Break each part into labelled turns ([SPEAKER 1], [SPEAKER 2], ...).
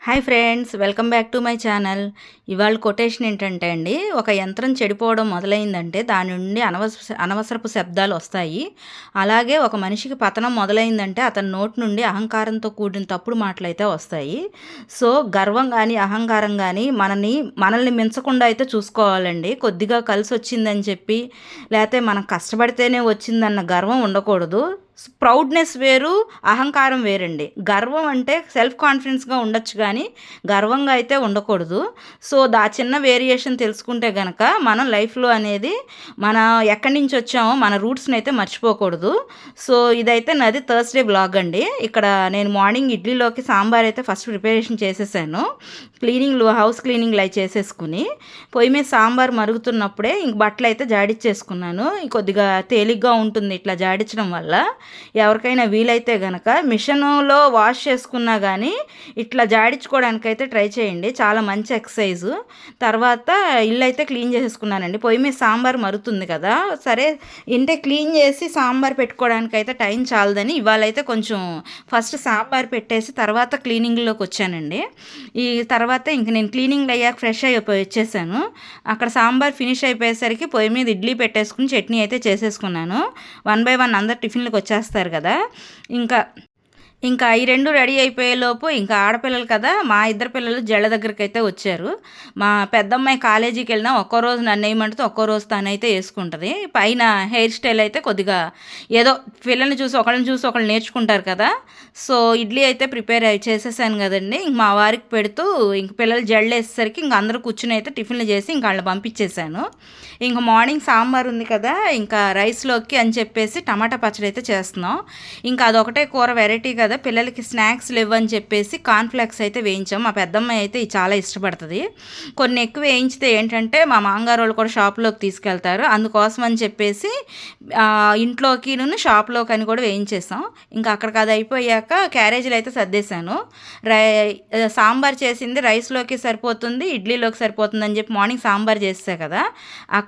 [SPEAKER 1] Hi friends, welcome back to my channel. ఇవాళ quotation ఏంటంటే అండి, ఒక యంత్రం చెడిపోవడం మొదలైందంటే దాని నుండి అనవసరపు శబ్దాలు వస్తాయి. అలాగే ఒక మనిషికి పతనం మొదలైందంటే అతని నోటి నుండి అహంకారంతో కూడిన తప్పుడు మాటలైతే వస్తాయి. సో గర్వం కానీ అహంకారం కానీ మనల్ని మించకుండా అయితే చూసుకోవాలండి. కొద్దిగా కలిసి వచ్చిందని చెప్పి లేకపోతే మనం కష్టపడితేనే వచ్చిందన్న గర్వం ఉండకూడదు. ప్రౌడ్నెస్ వేరు, అహంకారం వేరండి. గర్వం అంటే సెల్ఫ్ కాన్ఫిడెన్స్గా ఉండొచ్చు కానీ గర్వంగా అయితే ఉండకూడదు. సో చిన్న వేరియేషన్ తెలుసుకుంటే గనక మనం లైఫ్లో అనేది మన ఎక్కడి నుంచి వచ్చామో మన రూట్స్ని అయితే మర్చిపోకూడదు. సో ఇదైతే నాది థర్స్డే బ్లాగ్ అండి. ఇక్కడ నేను మార్నింగ్ ఇడ్లీలోకి సాంబార్ అయితే ఫస్ట్ ప్రిపరేషన్ చేసేసాను. హౌస్ క్లీనింగ్ లై చేసేసుకుని పొయ్యి మీద సాంబార్ మరుగుతున్నప్పుడే ఇంక బట్టలు అయితే జాడిచ్చేసుకున్నాను. కొద్దిగా తేలిగ్గా ఉంటుంది ఇట్లా జాడించడం వల్ల. ఎవరికైనా వీలైతే కనుక మిషన్లో వాష్ చేసుకున్నా కానీ ఇట్లా జాడించుకోవడానికైతే ట్రై చేయండి, చాలా మంచి ఎక్సర్సైజు. తర్వాత ఇల్లు అయితే క్లీన్ చేసేసుకున్నానండి. పొయ్యి మీద సాంబార్ మరుగుతుంది కదా, సరే ఇంటే క్లీన్ చేసి సాంబార్ పెట్టుకోవడానికైతే టైం చాలదని ఇవాళైతే కొంచెం ఫస్ట్ సాంబార్ పెట్టేసి తర్వాత క్లీనింగ్లోకి వచ్చానండి. ఈ తర్వాత ఇంక నేను క్లీనింగ్ అయ్యాక ఫ్రెష్ అయిపోయి వచ్చేసాను. అక్కడ సాంబార్ ఫినిష్ అయిపోయేసరికి పొయ్యి మీద ఇడ్లీ పెట్టేసుకుని చట్నీ అయితే చేసేసుకున్నాను. 1 by 1 అందరు టిఫిన్లకు వచ్చేస్తారు కదా. ఇంకా ఈ రెండు రెడీ అయిపోయేలోపు ఇంకా ఆడపిల్లలు కదా, మా ఇద్దరు పిల్లలు జళ్ళ దగ్గరికి అయితే వచ్చారు. మా పెద్దమ్మాయి కాలేజీకి వెళ్ళినా ఒక్కో రోజు నన్ను వేయమంటే ఒక్కో రోజు తనైతే వేసుకుంటుంది. పైన హెయిర్ స్టైల్ అయితే కొద్దిగా ఏదో పిల్లల్ని చూసి ఒకళ్ళు నేర్చుకుంటారు కదా. సో ఇడ్లీ అయితే ప్రిపేర్ చేసేసాను కదండి. ఇంక మా వారికి పెడుతూ ఇంక పిల్లలు జళ్ళు వేసేసరికి ఇంక అందరూ కూర్చుని అయితే టిఫిన్లు చేసి ఇంక వాళ్ళని పంపించేశాను. ఇంక మార్నింగ్ సాంబార్ ఉంది కదా, ఇంకా రైస్లోకి అని చెప్పేసి టమాటా పచ్చడి అయితే చేస్తున్నాం. ఇంకా అదొకటే కూర వెరైటీ కదా, పిల్లలకి స్నాక్స్ లేవని చెప్పేసి కార్న్ఫ్లెక్స్ అయితే వేయించాం. మా పెద్దమ్మాయి అయితే చాలా ఇష్టపడుతుంది. కొన్ని ఎక్కువ వేయించితే ఏంటంటే మా మాంగారు వాళ్ళు కూడా షాప్లోకి తీసుకెళ్తారు, అందుకోసం అని చెప్పేసి ఇంట్లోకి షాప్లోకి అని కూడా వేయించేసాం. ఇంకా అక్కడికి అది అయిపోయాక క్యారేజీలు అయితే సర్దేశాను. సాంబార్ చేసింది రైస్లోకి సరిపోతుంది, ఇడ్లీలోకి సరిపోతుంది అని చెప్పి మార్నింగ్ సాంబార్ చేసా కదా,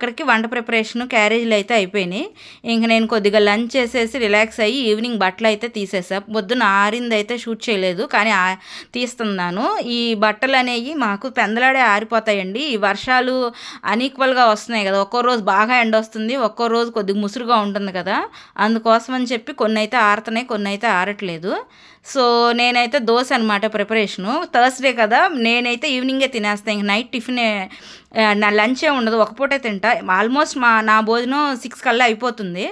[SPEAKER 1] అక్కడికి వంట ప్రిపరేషను క్యారేజీలు అయితే అయిపోయినాయి. ఇంక నేను కొద్దిగా లంచ్ చేసేసి రిలాక్స్ అయ్యి ఈవినింగ్ బట్టలు అయితే తీసేసా. పొద్దున ఆరింది అయితే షూట్ చేయలేదు కానీ తీస్తున్నాను. ఈ బట్టలు అనేవి మాకు పెందలాడే ఆరిపోతాయండి. ఈ వర్షాలు అన్ఈక్వల్గా వస్తున్నాయి కదా, ఒక్కో రోజు బాగా ఎండ వస్తుంది, ఒక్కో రోజు కొద్దిగా ముసురుగా ఉంటుంది కదా, అందుకోసం అని చెప్పి కొన్ని అయితే ఆరుతున్నాయి, కొన్ని అయితే ఆరట్లేదు. సో నేనైతే దోశ అనమాట ప్రిపరేషను. థర్స్డే కదా, నేనైతే ఈవినింగే తినేస్తాను. ఇంక నైట్ టిఫిన్ నా లంచే ఉండదు, ఒక పూటే తింటా. ఆల్మోస్ట్ నా భోజనం 6 కల్లా అయిపోతుంది.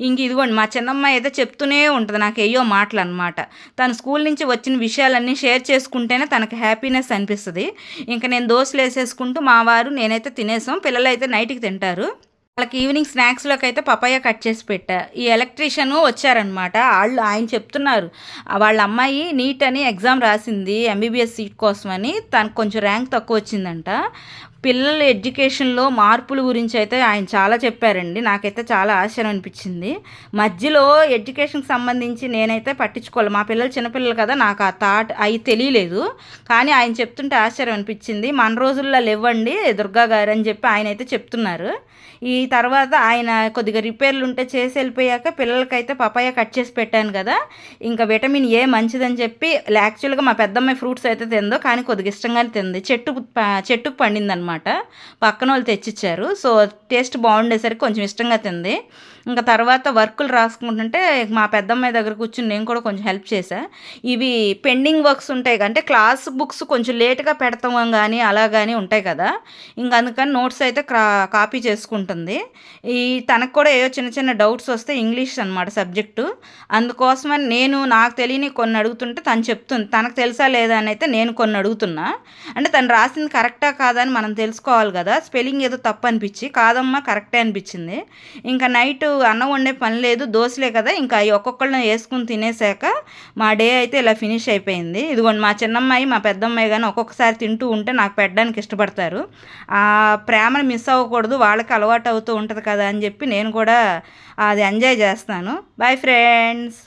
[SPEAKER 1] ఇంక ఇదిగోండి మా చిన్నమ్మాయి అయితే చెప్తూనే ఉంటుంది నాకు ఏయో మాటలు అనమాట. తను స్కూల్ నుంచి వచ్చిన విషయాలన్నీ షేర్ చేసుకుంటేనే తనకు హ్యాపీనెస్ అనిపిస్తుంది. ఇంకా నేను దోశలు వేసేసుకుంటూ మా వారు నేనైతే తినేసాం. పిల్లలు అయితే నైట్కి తింటారు. వాళ్ళకి ఈవినింగ్ స్నాక్స్లోకి అయితే పపాయ కట్ చేసి పెట్టా. ఈ ఎలక్ట్రీషియన్ వచ్చారనమాట. ఆయన చెప్తున్నారు వాళ్ళ అమ్మాయి నీట్ అని ఎగ్జామ్ రాసింది ఎంబీబీఎస్ సీట్ కోసమని, తనకు కొంచెం ర్యాంక్ తక్కువ వచ్చిందంట. పిల్లల ఎడ్యుకేషన్లో మార్పుల గురించి అయితే ఆయన చాలా చెప్పారండి. నాకైతే చాలా ఆశ్చర్యం అనిపించింది. మధ్యలో ఎడ్యుకేషన్కి సంబంధించి నేనైతే పట్టించుకోవాలి, మా పిల్లలు చిన్నపిల్లలు కదా, నాకు ఆ థాట్ అవి తెలియలేదు. కానీ ఆయన చెప్తుంటే ఆశ్చర్యం అనిపించింది. మన రోజుల్లో లేవండి దుర్గా గారు అని చెప్పి ఆయన అయితే చెప్తున్నారు. ఈ తర్వాత ఆయన కొద్దిగా రిపేర్లు ఉంటే చేసి వెళ్ళిపోయాక పిల్లలకైతే పపాయ కట్ చేసి పెట్టాను కదా, ఇంకా విటమిన్ ఏ మంచిదని చెప్పి యాక్చువల్గా మా పెద్దమ్మాయి ఫ్రూట్స్ అయితే తిందో కానీ కొద్దిగా ఇష్టంగానే తింది. చెట్టుకు పండింది అనమాట, పక్కన వాళ్ళు తెచ్చిచ్చారు. సో టేస్ట్ బాగుండేసరికి కొంచెం ఇష్టంగా తింది. ఇంకా తర్వాత వర్కులు రాసుకుంటుంటే మా పెద్దమ్మాయి దగ్గర కూర్చుని నేను కూడా కొంచెం హెల్ప్ చేశా. ఇవి పెండింగ్ వర్క్స్ ఉంటాయి అంటే క్లాస్ బుక్స్ కొంచెం లేట్గా పెడతాం కానీ అలా కానీ ఉంటాయి కదా, ఇంకా అందుకని నోట్స్ అయితే కాపీ చేసుకుంటుంది. తనకు కూడా ఏవో చిన్న చిన్న డౌట్స్ వస్తే ఇంగ్లీష్ అనమాట సబ్జెక్టు, అందుకోసమని నాకు తెలియని కొన్ని అడుగుతుంటే తను చెప్తుంది. తనకు తెలుసా లేదా అని అయితే నేను కొన్ని అడుగుతున్నా. అంటే తను రాసింది కరెక్టా కాదా అని మనం తెలుసుకోవాలి కదా. స్పెల్లింగ్ ఏదో తప్పు అనిపించి కాదమ్మా కరెక్టే అనిపించింది. ఇంకా నైట్ అన్నం వండే పని లేదు, దోశలే కదా, ఇంకా ఒక్కొక్కళ్ళని వేసుకుని తినేసాక మా డే అయితే ఇలా ఫినిష్ అయిపోయింది. ఇదిగోండి మా చిన్నమ్మాయి మా పెద్దమ్మాయి కానీ ఒక్కొక్కసారి తింటూ ఉంటే నాకు పెట్టడానికి ఇష్టపడతారు. ఆ ప్రేమను మిస్ అవ్వకూడదు, వాళ్ళకి అలవాటు అవుతూ ఉంటుంది కదా అని చెప్పి నేను కూడా అది ఎంజాయ్ చేస్తాను. Bye friends.